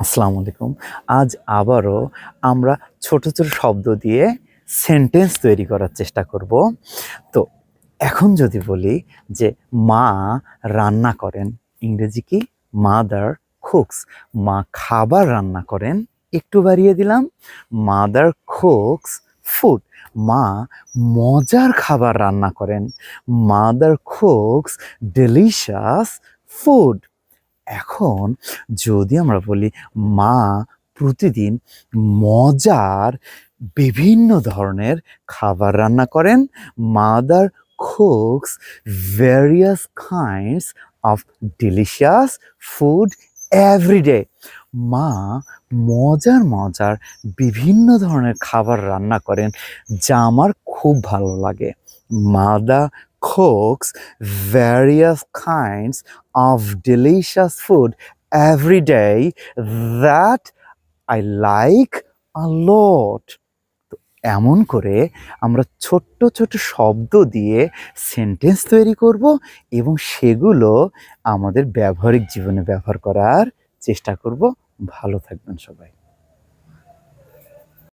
আসসালামু আলাইকুম। আজ আবারও আমরা ছোট, ছোট শব্দ দিয়ে সেন্টেন্স তৈরি করার চেষ্টা করব। তো এখন যদি বলি যে মা রান্না করেন, ইংরেজি কি? Mother cooks. মা খাবার রান্না করেন, একটু বাড়িয়ে দিলাম, মাদার কুকস ফুড। মা মজার খাবার রান্না করেন, মাদার কুকস ডেলিশিয়াস ফুড। এখন যদি আমরা বলি মা প্রতিদিন মজার বিভিন্ন ধরনের খাবার রান্না করেন, mother cooks various kinds of delicious food everyday. মা মজার মজার বিভিন্ন ধরনের খাবার রান্না করেন যা আমার খুব ভালো লাগে। Mother cooks various kinds of delicious food every day that I like a lot. তো এমন করে আমরা ছোট্ট ছোট্ট শব্দ দিয়ে সেন্টেন্স তৈরি করব এবং সেগুলো আমাদের ব্যবহারিক জীবনে ব্যবহার করার চেষ্টা করব। ভালো থাকবেন সবাই।